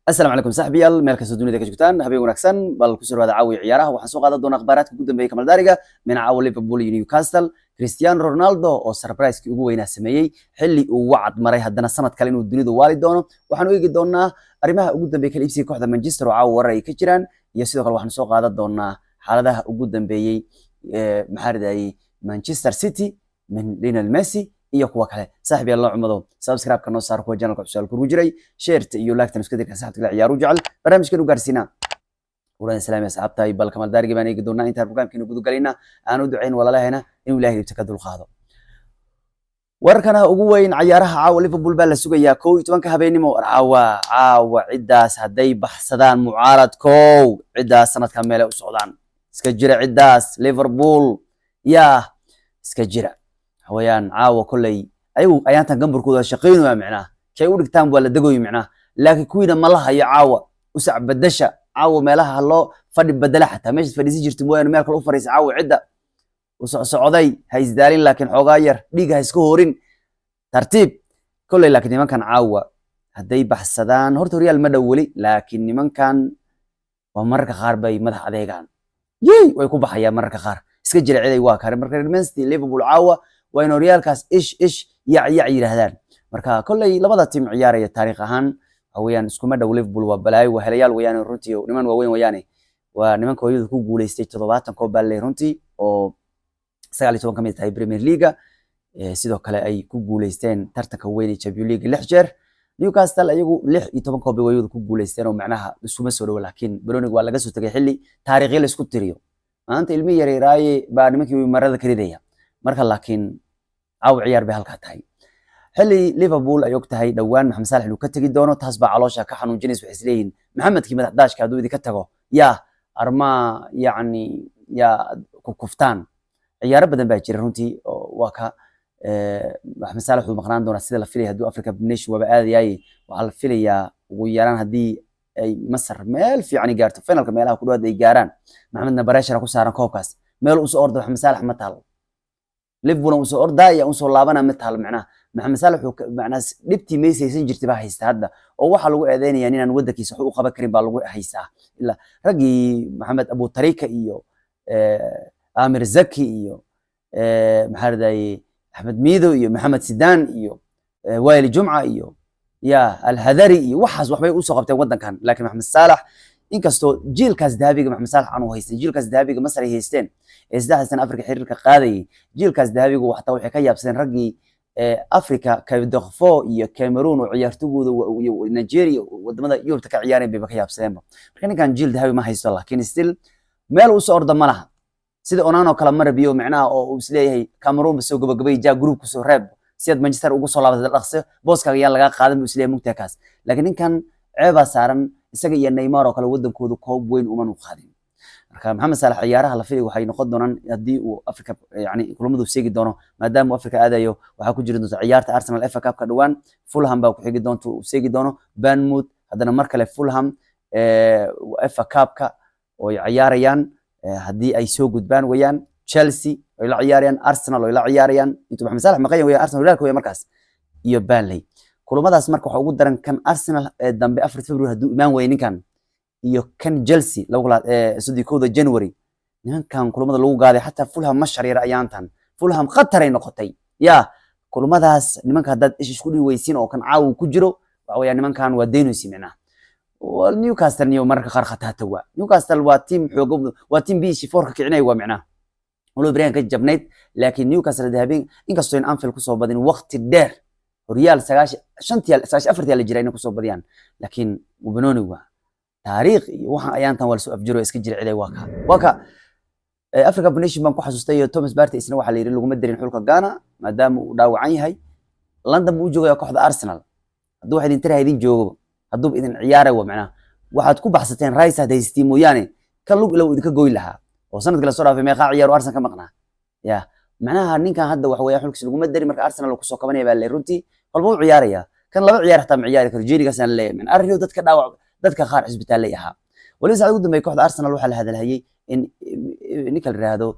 السلام عليكم صاحبيال meel kasta dunida ka joogtaan habeen wanaagsan bal ku soo wada caawi ciyaaraha waxaan soo qaadan doonaa akhbaaraadka ugu dambeeyay Kamal Daariga min caawa Liverpool iyo Newcastle Cristiano Ronaldo oo surprise-kii ugu weynaa sameeyay xilli uu wacad maray haddana sanad kale inuu dunida waali doono waxaan u eegi doonaa arrimaha ugu dambeeyay kala iibsiga kooxda Manchester oo caawa warar ay ka jiraan iyo sidoo kale waxaan soo qaadan doonaa xaaladaha ugu dambeeyay maxaariday Manchester City min Lionel Messi iyo kuwa kale saaxiib yalla cumado subscribe ka noo saar kuwa channelka cusub ku jiray share iyo like tan isku dirka saxabta ciyaaru jecel barnaamijkan u gaarsiina walaal salaam asxaabtay bal Kamal Daariga baan eegi doonaa inta barnaamijkeena guud galina aan u duceyn walaalahayna inuu Ilaahay ibta ka dul qaado warkana ugu weyn ciyaaraha caawa Liverpool baa la sugayaa 12 habeenimo caawa cidaas haday baxsadaan mucaaradkow cidaas sanadka meel u socdaan iska jira cidaas Liverpool yaa iska jira hawayaan caawa kulay ayaantan gambarkooda shaqeynaya macnaa kay u dhigtaan wala dagoy macnaa laakiin kuwiina ma laha iyo caawa u sac badasha caawa meelaha loo fadhi badala xataa meesha fadhiisi jirtay mooyaan meel kale u fariis caawa cida u socday ha isdaalin laakiin xogaa yar dhiga iska horin tartiib kulay laakiin nimankan caawa haday baxsadaan horta Real ma dhawli laakiin nimankan waa marka qaar bay madax adeegan way ku baxayaan marka qaar iska jira ciday waa kare marka Manchester Liverpool caawa وإنه ريال كاس إيش يعير هذان مركا كل لبضة تيم عيارة تاريخ أهان هويان سكوما دو ليفربول وبلاي وهليال ويان رونتي ونمان وين وياني ونمان كويد كو جولي ستيج تضباطن كو بالي رونتي أو سالي توان كمية تاي بريمير ليغا سيدو كلا أي كو جولي ستين ترتن كويني تشامبيون ليغ لحجر نيوكاسل أيغو لح يتوان كو بيويد كو جولي ستين ومعناها سوما سولو ولكن بلونيغ ولا جسو تجي حلي تاريخي لسكو تريو أنت علمي يري راي بعد ما كيو مرة كريدية مركا لكن أو عيار بهالك تاي حلي ليفربول أيوك تاي دوان محمد صالح لو كتجي دونه تصبح علاشة كحنون جنس وحسلين محمد كي ما تحداش كادو إذا كتجوا يا أرما يعني يا كفتان عيار بدن باجر رونتي وكا محمد صالح ومقران دون السيد الفيلي هدو أفريقيا بنش وبعاد جاي وعلى الفيلي يا ويران هدي أي مصر مال في يعني جارت فين الكمالها كل واحد يجاران محمد نبراش راكو سارن كوكاس مال أس أرض محمد صالح متال ليفربول وسو أردايا وسو لابنا متهال معناه محمد صالح معناه لبتي ميسي سنجر تباه هيستا هذا أو واحد لو أذاني يعني أنا ودك يسحو قبا كريم بالو هيستا إلا رجي محمد أبو طريقة إيو آمر زكي إيو محرداي أحمد ميدو إيو محمد سيدان إيو وائل جمعة إيو يا الهذري إيو وحز وحبي أوسو قبتين ودن كان لكن محمد صالح inkastoo jiilkaas dahabiga maxamed saalax aanu haystay jiilkaas dahabiga masar ay haysteen ee saddexdan afrika xiriirka qaaday jiilkaas dahabiga waxa waxay ka yaabsadeen ragii afrika kaydaqfo iyo cameroon oo ciyaartooyda iyo nigeria wadamada yurubta ka ciyaareen bay ka yaabsadeen marka ninkan jiil dahabi ma haysto laakiin still meel uu soo orda malaha sida onano kala marabiyo macnaha oo uu isleeyahay cameroon soo gabagabay jaa group ku soo reeb si aad manchester ugu soo laabatay dhaqso booskaga yaa laga qaadan uu isleeyahay mugtaakaas laakiin ninkan ceeba saaran isaga iyo Neymar oo kala wadankooda koob weyn uma nuqadin marka Maxamed Salah ciyaaraha la filayo waxay noqon doonaan hadii uu Afrika yani kulamadu seegi doono maadaama Afrika aadayo waxa ku jira doonta ciyaarta Arsenal FA Cup ka dhawaan Fulham baa ku xigi doonto uu seegi doono Bournemouth hadana mar kale Fulham FA Cup ka oo ciyaarayaan hadii ay soo gudbaan wayaan Chelsea oo la ciyaarayaan Arsenal oo la ciyaarayaan intuu Maxamed Salah maqayn wayaan Arsenal reerku way markaas iyo Burnley kulamadaas marka waxa ugu daran kan Arsenal dambe 4 February haduu imaan weeynin kan iyo kan Chelsea lagu qalaad 3 January ninkan kulamada lagu gaaday hatta Fulham ma shariir ayaantan Fulham khatar ay noqotay ya kulamadaas nimanka hadad isku dhiwaysin oo kan caaw ku jiro waxa weeyaan nimankan waa deynaysi macna wal Newcastle niyo marka qaar khatata waa Newcastle waa team xoog waa team B4 ka kicinay waa macna walo Brian ka jabnayd laakiin Newcastle dahabin inkastoo in Anfield ku soo badin waqti dheer ريال سجاش شنتيال سجاش أفرتيال الجيران كوسو بديان لكن وبنوني وا تاريخ وها أيام تنوال سو أفجرو إسكجر عليه واكا أفريقيا بنيش بانكو حسوستي توماس بارتي إسنو حالي ريلو مدرين حلقة غانا مادام داوعين هاي لندن بوجو يا كوحد أرسنال هدو واحد ينتري هيدين جوجو هدو بإذن عياره ومعناه واحد كوب حسيتين رايس هذا يستيمو يعني كان لو إذا كجوي لها وصلت كلا صورة في ميقاع عيار أرسنال كمقنا يا معناها ninkan hadda wax weeyaa xulkiisa lagu madari marka Arsenal ku soo kabanaya baa runtii qalbo ciyaaraya kan laba ciyaar xataa ciyaari karo jeerigaasaan leeyahay arrin dadka dhaawac dadka qaar isbitaal leeyaha waliba saad ugu dambeeyay kooxda Arsenal waxa la hadalhayay in ninka la raado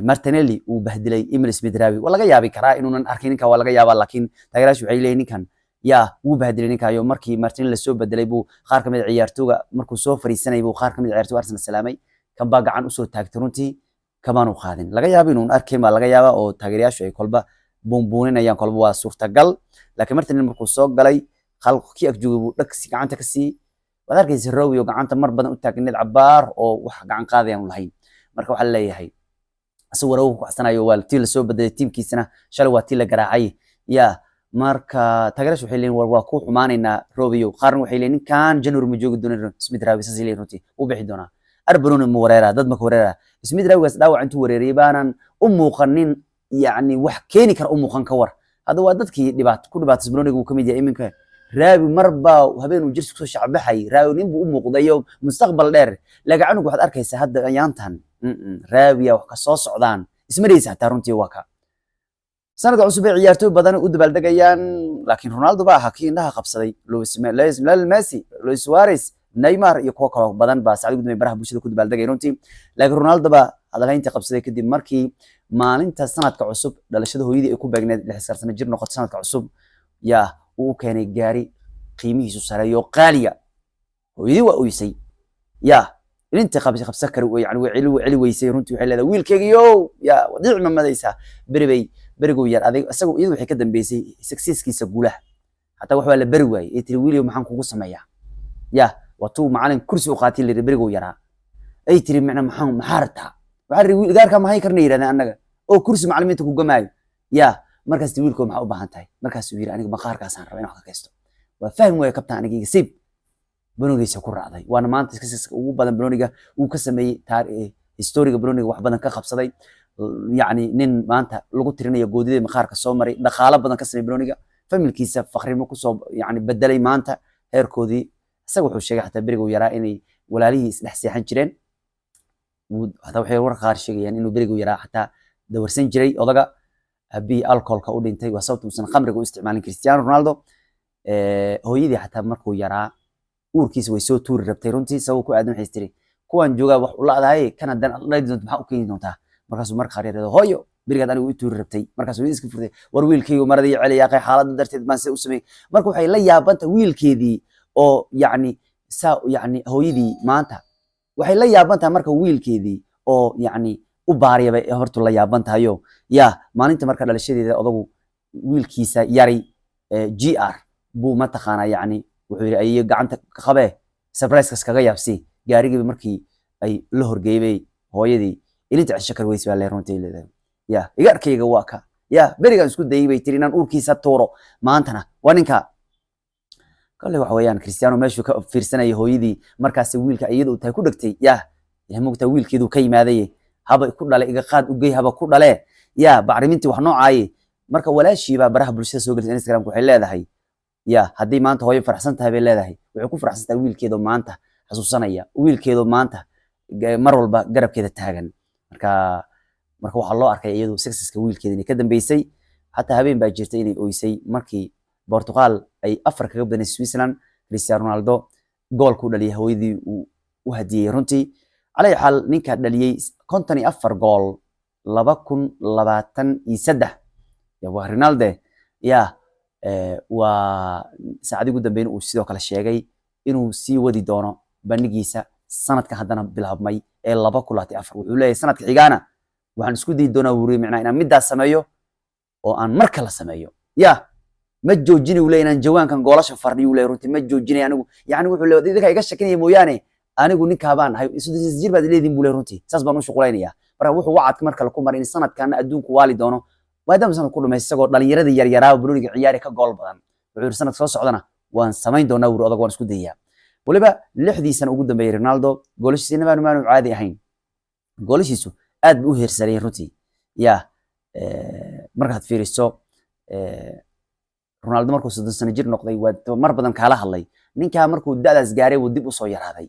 Martinelli uu bahdilay Emile Smith Rowe walaga yaabi karaa inuunan arkin ninka waa laga yaabaa laakiin taageerayaashu waxay leeyihiin ninkan yaa wuu bahdilay ninkayo markii Martin la soo bedelay buu qaar kamid ciyaartooyga markuu soo fariisanay buu qaar kamid ciyaartooyga Arsenal salaamay kan baa gacan u soo taagtay runtii kamaan u qaadin laga yaabo inuu arkay ma laga yaabo oo taageerayaashu ay kolba buunbuuninayaan kolba waa suurtagal laakiin Martin markuu soo galay khalqkii ag joogay buu dhagsi gacanta ka sii wada arkaysa Rowe oo gacanta mar badan u taagneed cabaar oo wax gacan qaadayaan lahayn marka waxa leeyahay asoo Rowe ku xasanayo waa tii la soo bedelay tiimkiisana shalay waa tii la garaacay yaa marka taageerayaashu waxay leeyihiin waa ku xumaanayna Rowe qaarna waxay leeyihiin kan January ma joogi doono Smith Rowe saas leeyahay runtii u bixi doona Arbanon ma wareera dad ma ka wareera Smith Rowe dhaawac intuu wareeriyay baanan u muuqanin يعني wax keeni kara u muuqan ka war hada waa dadkii dhibaato Broniga uu kamid yahay iminka raabi marba habeen uu jirsi soo shacbaxay raabi nin buu u muuqdayo mustaqbal dheer lagacan waxaad arkaysaa hadda ayaantan raabiya wax ka soo socdaan ismaraysa taa runtii waa ka sanadka cusub ee ciyaartooy badan u dabaaldegayaan laakiin Ronaldo baa hakii indhaha qabsaday Messi Luis Suarez Neymar iyo kuwa kale badan baa saacad gudmay baraha bulshada ku dabaaldegay runtii laakiin Ronaldo baa hadalaynta qabsaday kadib markii maalinta sanadka cusub dhalashada hooyadii ay ku beegneed 6 sano jir noqotay sanadka cusub yaa uu keenay gaari qiimihiisu sareeyo qaaliga hooyadii waa uysay yaa inta qabsa kar yani way cili weysay runtii waxay leedahay wiilkaygiyo yaa wadiic ma madaysa berigo yar adeeg asagu iyadu waxay ka dambeysay successkiisa guulaha hatta wax waa la bari waayay ee tiri wiiliyo maxaan kugu sameeyaa yaa watuu macalin kursi u qaatay leeyahay berigo yaraa ay tiri macna maxaan maxarta waxaan wiil gaarka ma hay karna yiraahdaan annaga oo kursi macallimiinta ku gamaayo yaa markaas wiilku maxaa u baahan tahay markaas uu yiri aniga maqaarkaas aan rabaa inaan wax ka kaysto waa fahmi way kabtaan aniga sib Broniga ku raacday waana maanta iska ugu badan Broniga uu ka sameeyay taariikh historiga Broniga wax badan ka qabsaday yani nin maanta lagu tirinayo goodida maqaarka soo maray dhaqaale badan ka sameeyay Broniga familkiisa faqrimo ku soo yani bedelay maanta heerkoodii isaga wuxuu sheegay xataa beriga uu yaraa inay walaalihii isdhex seexan jireen hada waxay war qaar sheegayaan inuu beriga uu yaraa xataa dawarsan jiray odaga abi alcoholka u dhintay waa sababta uusan khamriga u isticmaalin Cristiano Ronaldo hooyadii xataa markuu yaraa uurkiisa way soo tuuri rabtay runtii sabab ku aadan waxay tiri kuwan jooga wax u laadahay kana dan Allah idin maxaa u keeni doontaa markaas mar qaar yareedo hooyo beriga anigu u tuuri rabtay markaas way iska furtay war wiilkaygu maradii celiya qay xaaladda darteed ma se u sameey marka waxay la yaabanta wiilkeedii oo yani hooyadii maanta waxay la yaabantaa marka wiilkeedii oo yani u baariyay hortu la yaabantayo yaa maalinta marka dhalashadeeda odagu wiilkiisa yari GR buu ma taqaana yani wuxuu yiri ay gacanta ka qabee surprise kaga yaabsi gaarigii markii ay la horgeeyay hooyadii ilinta shakar weys baa leerontii leedahay yaa igarkayga waa ka yaa berigan isku dayay bay tiri inaan uurkiisa tooro maantana waa ninka kale wax weeyaan Cristiano meeshu ka fiirsanay hooyadii markaas wiilka iyadu tahay ku dhagtay yaa mugta wiilkeedu ka yimaaday haba ku dhalay iga qaad u geey haba ku dhale yaa bacrimintii wax noocay marka walaashii baa baraha bulshada soo galay Instagram waxay leedahay yaa hadii maanta hooyo farxsan tahay bay leedahay waxay ku farxsan tahay wiilkeedu maanta xasuusanaya wiilkeedu maanta mar walba garabkeeda taagan marka waxa loo arkay iyadu successka wiilkeedii ka dambeysay hatta habeen baa jirtay inay ooysay markii Portugal ay afar kaga badan Switzerland Cristiano Ronaldo gool ku dhaliyay hooyadii u hadiyay runtii على حال نينكا دليي كونتني أفر جول 2023 يا رونالدو يا وساعدي قدام بين وسيدو كلا شيغاي إنه سي ودي دونو بنيجيسا سنة كهدنا بالهبمي إلا بكلاتي أفر ولا سنة حجانا وعن سكودي دونا وري معنا إن مدة سمايو وأن مركلا سمايو يا مجو جيني ولا إن جوان كان جولاش فردي ولا يرونتي مجو جيني يعني وحول ذيك هيجش كني موياني anigu ninkaabaan hay isoo jir baad leedin buu leeyahay saas baan u shaqaynaya marka wuxuu wacad marka la ku marin sanadkan adduunku waali doono maadaama sanad ku dhameeyay isagoo dhalinyarada yar yaraa Broniga ciyaari ka gool badan wuxuu sanad soo socdana waan samayn doonaa wuu odag waan isku dayaa waliba 6 sano ugu dambeeyay Ronaldo goolashiisina maanu caadi ahayn goolashiisu aad buu u heersaray runtii yaa markaad fiiriso Ronaldo markuu 30 sano jir noqday waa mar badan kala hadlay ninka markuu da'daas gaaray uu dib u soo yaraaday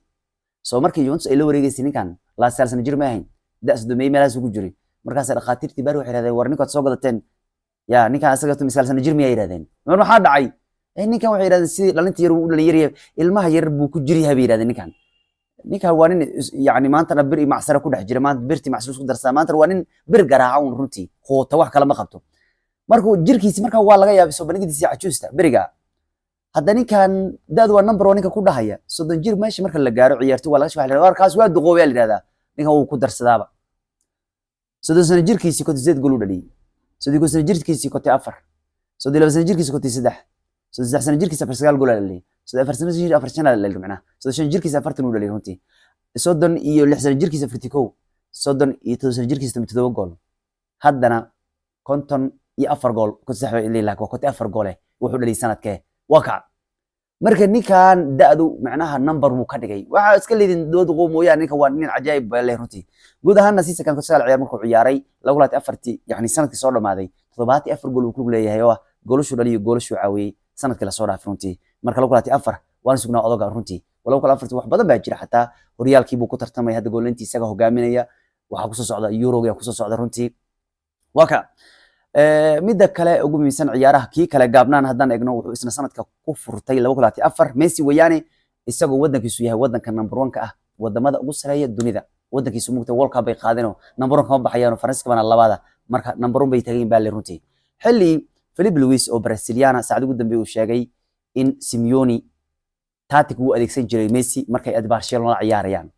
soo markii Juventus ay la wareegaysay ninkan la saalsan jir ma ahayn daas dumay meelaas ugu jiray markaas dhaqaatiirtii bari waxay yiraahdeen war ninka soo gadateen yaa ninka asaga tuu saalsan jir ma yiraahdeen mar waxa dhacay ninkan waxay yiraahdeen si dhalinta yar uu dhalin yar ilmaha yar buu ku jiri habay yiraahdeen ninkan waa nin yaani maanta bir macsara ku dhex jira maanta birti macsuus ku darsaa maanta waa nin bir garaaca runtii qoota wax kala ma qabto markuu jirkiisa marka waa laga yaabay soo bandhigiisa cajuusta beriga hadda ninkan daad waa number 1 ninka ku dhahaya 30 jir meesha marka la gaaro ciyaartu waa laga shaqeeyaa warkaas waa duqoobay la yiraahdaa ninka uu ku darsadaaba 30 sano jirkiisii ko 8 gool u dhaliyay 30 sano jirkiisii ko 4 32 sano jirkiisii ko 3 saddex sano jirkiisa 9 gool la dhaliyay 4 sano jirkiisa 4 sano la dhaliyay macnaha 30 jirkiisa 40 u dhaliyay runtii 36 sano jirkiisa 41 37 sano jirkiisa 7 gool haddana 54 gool ku saxay ilaa ko 4 gool wuxuu dhaliyay sanadkee waka marka ninkan daadu macnaha number uu ka dhigay waxa iska leedin dood qoomooyaan ninka waa nin cajaa'ib baa runtii guud ahaan nasiisa kan ku sagaal ciyaar markuu ciyaaray 24 yani sanadkii soo dhamaaday 74 gool uu ku leeyahay oo goolashu dhaliyo goolashu caawiyay sanadkii la soo dhaafay runtii marka 24 waan sugnaa odoga runtii walaw kala afartii wax badan baa jira xataa horyaalkii buu ku tartamay hadda goolintii isaga hogaaminaya waxa ku soo socda Euroga ku soo socda runtii waka midda kale ugu miisan ciyaaraha kii kale gaabnaan haddaan eegno wuxuu isna sanadka ku furtay 2024 Messi weeyaane isagoo wadankiisu yahay wadanka number 1 ka ah wadamada ugu sareeya dunida wadankiisu mugta World Cup bay qaadeen number 1 kama baxayaan Faransiiska bana labada marka number 1 bay tagayeen baa runtii xilli Felipe Luis oo Braziliana saacad ugu dambeeyay uu sheegay in Simeone tactic uu adeegsan jiray Messi markay Barcelona ciyaarayaan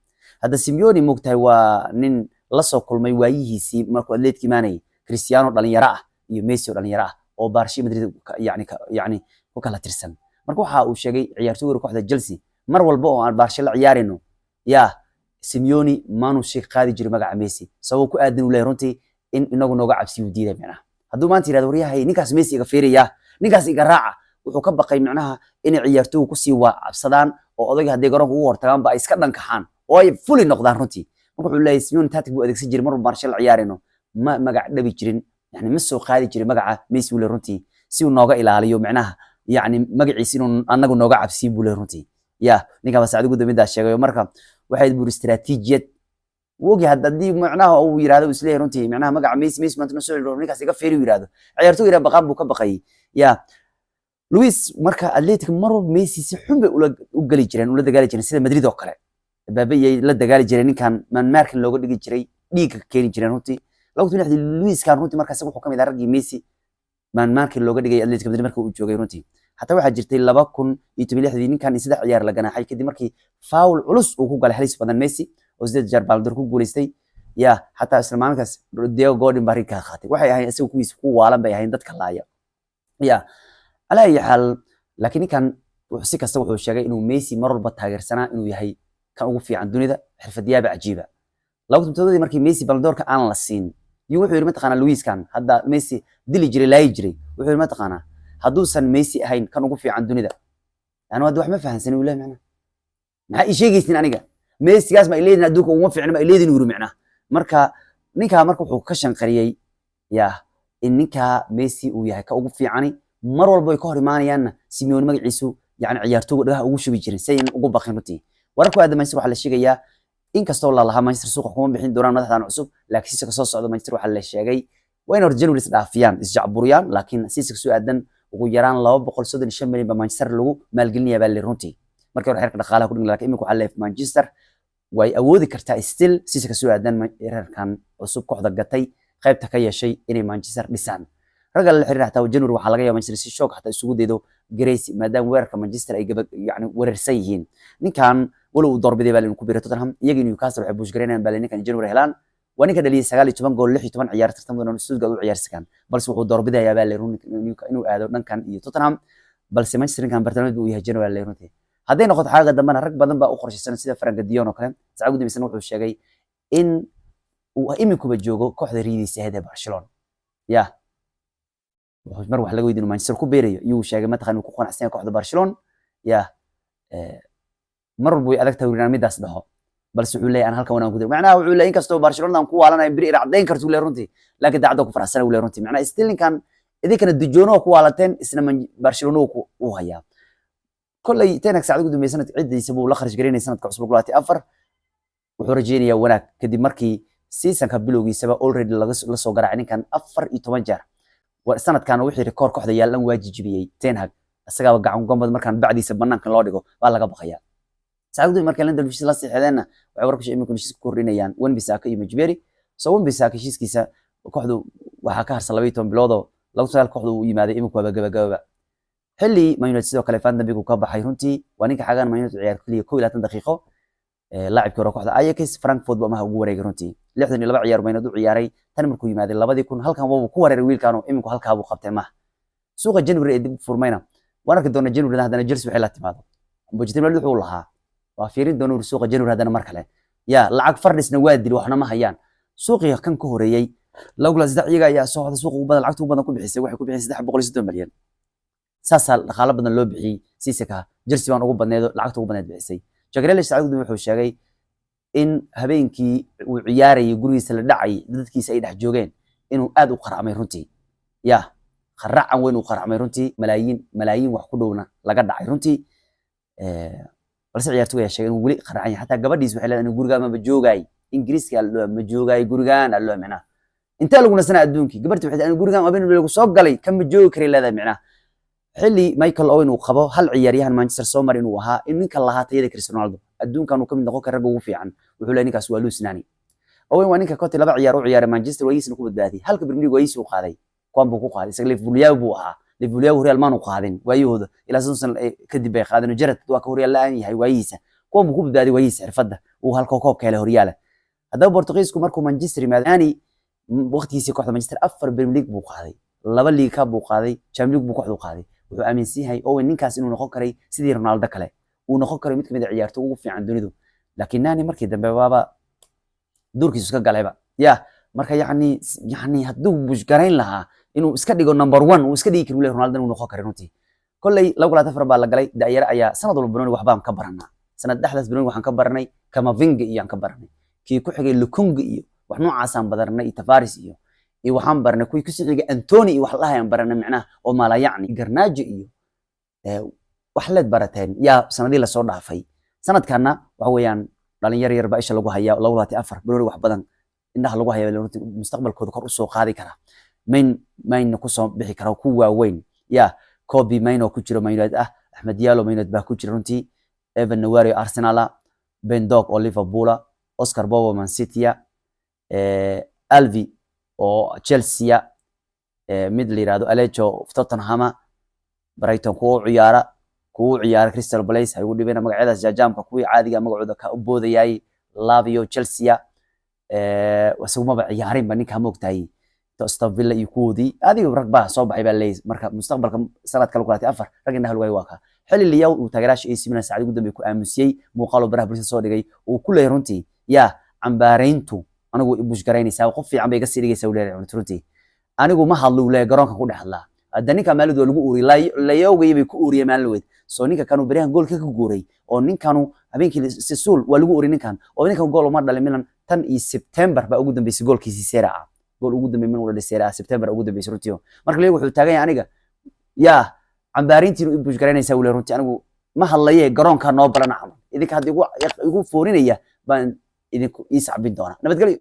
hadda Simeone mugtahay waa nin la soo kulmay waayihiisii markuu Atletico maanay Cristiano dhalinyaro ah iyo Messi dhalinyaro ah oo Barca Madrid yani ku kala tirsan marka waxa uu sheegay ciyaartooyga kooxda Chelsea mar walba oo aan Barcelona ciyaarino ya Simeone maanu sheeg qaadi jiray magaca Messi sabab ku aadan u leeyahay runtii in inagu nooga cabsi u diiday macnaha hadduu maanta yiraahdo waryahay ninkaas Messi iga fiiriya ninkaas iga raaca wuxuu ka baqay macnaha in ciyaartooygu ku sii waacabsadaan oo odayga haday garoonka ugu hortagaan ba iska dhankaxaan oo ay fully noqdaan runtii marka wuxuu leeyahay Simeone tactic buu adeegsan jiray mar Barcelona ciyaarino ma magac dhabi jirin يعني مسو قادي جري مقعة ميسي ولا رنتي سيو نوغا إلى عليو معناها يعني مقعي سينو أنغو نوغا عبسي ولا رنتي يا نيكا بس عدو قدو ميدا الشيغي ومركا واحد بور استراتيجية ووجي هاد دي معناها أو يرادو وسليه رنتي معناها مقعة ميسي ما تنسو نيكا سيقا فيري يرادو عيارتو يرا بقام بوكا بقاي يا لويس مركا أتليتيك مرو ميسي سحوم وقالي جرين ولا دقالي جرين سيدا مدريد وقالي بابي لا دقالي جرين كان من ماركن لوغو دقي جري ديك كيني جرين رنتي لو تنحي لويس كان runtii markaas wuxuu kamid aragay Messi man markii looga dhigay Atletico Madrid markii uu joogay runtii hatta waxa jirtay 2016 ninkan saddex ciyaar la ganaxay kadib markii foul culus uu ku galay halis badan Messi oo sidoo jar baldur ku guuleystay ya hatta isla maalinkaas Diego Godin bari ka qaatay waxay ahayn isagu kuwiis ku waalan bay ahayn dadka laaya ya ala ay hal laakiin kan si kasta wuxuu sheegay inuu Messi mar walba taageersanaa inuu yahay kan ugu fiican dunida xirfadiyada cajiiba lagu tumtooday markii Messi baldoorka aan la siin wuxuu yiri mataqana Luis kan hadda Messi dili jiray laay jiray wuxuu yiri mataqana haduusan Messi ahayn kan ugu fiican dunida aan wad wax ma fahansan u leeyahay maxaa ii sheegaysin aniga Messi gaas ma ileedin adduunka uma fiicna ma ileedin yiri macna marka ninka marka wuxuu ka shanqariyay ya in ninka Messi uu yahay ka ugu fiicani mar walba ay ka hor imaanayaan Simeone magaciisu yani ciyaartooyga dhagaha ugu shubi jirin say ugu baqin runtii warku aad Manchester waxa la sheegayaa in kastoo la lahaa Manchester suuqa kuma bixin doonaan madaxdan cusub laakiin si ka soo socdo Manchester waxa la sheegay waa in January isdhaafiyaan isjacburiyaan laakiin si soo aadan ugu yaraan 235 milyan ba Manchester lagu maalgelinayaa baa runtii markii hore xirka dhaqaalaha ku dhigay laakiin imika waxa la Manchester way awoodi kartaa still si ka soo aadan reerkan cusub kooxda gatay qaybta ka yeeshay inay Manchester dhisaan ragal la xiriir xataa January waxa laga yaabaa Manchester si shoog xataa isugu deedo Gracie maadaama weerarka Manchester ay yani weerarsan yihiin ninkan ولو ضربدي بالين كبيرة توتنهام يجي نيوكاسل وحبوش جرينا بالين كان جنوري هلان وأنا كده لي سجال 8 جول لحي 8 عيار ترتمون إنه السود قالوا عيار سكان بس هو ضربدي يا بالين إنه هذا كان توتنهام بس مانشستر كان برتمد وياه جنوري بالين تي هذا ناخذ حاجة دمنا رك بدن بقى أخرج السنة سيدا فرانك ديون وكلام تعودي بسنة وحوش شيء إن وإمي كوبجوجو كوحد ريدي سهدة برشلونة يا مروح لقوا يدينو مانشستر كوبيري يو شيء ما تخلوا كوخون حسين كوحد برشلونة يا mar walba way adag tahay barnaamijdaas dhaho balse wuxuu leeyahay aan halka wanaan ku diray macnaha wuxuu leeyahay in kastoo Barcelona aan ku waalanay biri racdayn karto leeyahay runtii laakiin daacad ku faraxsan leeyahay runtii macnaha Sterling-kan idinkana Dijono ku waalateen isna Barcelona ku hayaa kulay teenak saacad ugu dambeysay ciidiisa buu la kharash gareynay sanadka cusub 2024 wuxuu rajeynayaa wanaag kadib markii seasonka bilowgiisaba already la soo garaacay ninkan 14 jeer sanadkan wixii record kooxda yaalan waajibiyay Ten Hag asaga gacan gomad markaan bacdiisa banaanka loo dhigo waa laga baqayaa saacadu markii la dalbisay la saxeedana waxay warku sheegay inuu heshiis ku kordhinayaan Wan-Bissaka iyo Majberi soo Wan-Bissaka heshiiskiisa kooxdu waxa ka harsan 12 bilood oo lagu sagaal kooxdu uu yimaaday imika waa gabagaba xilli Man United sidoo kale Van de Beek uu ka baxay runtii waa ninka xagaan Man United ciyaar kaliya 21 daqiiqo laacibkii hore kooxda Ajax Frankfurt baa ma ugu wareegay runtii 62 ciyaar Man United u ciyaaray tan markuu yimaaday 2000 halkan wuu ku wareeray wiilkan oo iminku halka uu qabtay ma suuqa January ee dib furmayna waan arki doonaa January hadana Chelsea waxay la timaado Pochettino wuxuu lahaa waa fiirin doonaa suuqa January hadana mar kale ya lacag fardisna waa dil waxna ma hayaan suuqiga kan ka horeeyay lawla saddex iyaga ayaa soo hada suuqa ugu badan lacagta ugu badan ku bixisay waxay ku bixisay 360 milyan saasal dhaqaale badan loo bixiyay Sisaka Chelsea baan ugu badneedo lacagta ugu badan bixisay Jagreel Saacid wuxuu sheegay in habeenkii uu ciyaarayay gurigiisa la dhacay dadkiisa ay dhex joogeen inuu aad u qaracmay runtii ya qaracan weyn uu qaracmay runtii malaayiin wax ku dhowna laga dhacay runtii balse ciyaartoyga ayaa sheegay inuu wali qaracan yahay xataa gabadhiis waxay leedahay guriga ma joogay Ingiriiska ma joogay gurigan allo macna inta lagu nasana adduunkii gabadhii waxay leedahay gurigan abeen lagu soo galay kama joogi kari leedahay macna xilli Michael Owen uu qabo hal ciyaaryahan Manchester Summer inuu ahaa in ninka lahaa tayada Cristiano Ronaldo adduunkan uu kamid noqon karo rag ugu fiican wuxuu leeyahay ninkaas waa Luisnani Owen waa ninka kooti laba ciyaar u ciyaaray Manchester wayiisna ku badbaadiyay halka Premier League wayiis uu qaaday kuwan buu ku qaaday isaga Liverpool buu ahaa Liverpool Real Man uu qaadin waayooda ilaa sanad kadib bay qaadeen Gerrard waa ka Real la'aan yahay wayiisa kuwan buu ku badbaadiyay wayiis xirfadda uu halka koobka helay Real hadaba Portugiisku markuu Manchester yimaadani waqtigiisii kooxda Manchester 4 Premier League buu qaaday 2 League Cup buu qaaday Champions League buu kooxdu qaaday wuxuu aaminsan yahay Owen ninkaas inuu noqon karay sidii Ronaldo kale uu noqon karay mid kamid ah ciyaartoyda ugu fiican dunidu laakiin Nani markii dambe baaba doorkiisu iska galayba ya marka yani hadduu bush garayn lahaa inuu iska dhigo number 1 uu iska dhigi karo Ronaldo inuu noqon karay runtii kolley 2 baa la galay daayira ayaa sanad walba Bruno waxbaan ka baranaa sanad dhexdaas Bruno waxaan ka baranay Camavinga iyo aan ka baranay kii ku xigay Lukunga iyo wax noocaas aan badarnay Tavares iyo waxaan barnay kuwii ku sixiga Anthony iyo wax la hayaan barnay macnaha oo maala yacni Garnacho iyo wax leed barateen yaa sanadii la soo dhaafay sanadkana waxa weeyaan dhalinyar yar baa isha lagu hayaa 24 Bruno wax badan indhaha lagu hayaa mustaqbalkooda kor u soo qaadi kara main ku soo bixi kara ku waaweyn ya Kobe Maino ku jiro Man United Ahmed Diallo Man United baa ku jiro runtii Evan Nawario Arsenal Ben Doak oo Liverpool Oscar Bobo Man City Alvi oo Chelsea mid la yiraahdo Alejo Tottenham Brighton ku ciyaara Crystal Palace ay ugu dhibeen magacyadaas jaajamka kuwii caadiga magacooda ka u boodayay Lavio Chelsea wasuma ba ciyaarin ba ninka moogtay Aston Villa iyo kuwii adiga rag baa soo baxay baa leeyahay marka mustaqbalka sanadka 2024 rag indhaha lagu waa ka xilli liyaw uu taageeraasha AC Milan saacad ugu dambeeyay ku aamusiyay muuqaal baraha bulshada soo dhigay uu ku leeyahay runtii ya cambaarayntu anigu ibush garaynaysaa qof fiican bay iga sii dhigaysaa leeyahay runtii anigu ma hadlo leeyahay garoonka ku dhaxlaa hadda ninka maaladu lagu uuriyay layowgay bay ku uuriyay maalweed soo ninka kanu bariyahan goolka ka guuray oo ninkanu habeenkii Sesul waa lagu uuriyay ninkan oo ninkan gool uma dhalin Milan tan iyo September ba ugu dambeysay goolkiisii Serie A gool ugu dambeeyay Milan wada Serie A September ugu dambeysay runtii marka leeyahay wuxuu taagan yahay aniga ya cambaarintiinu ibush garaynaysaa leeyahay runtii anigu ma hadlayay garoonka noo balana idinka hadii igu foorinaya baan idinku ii sacbin doona nabadgelyo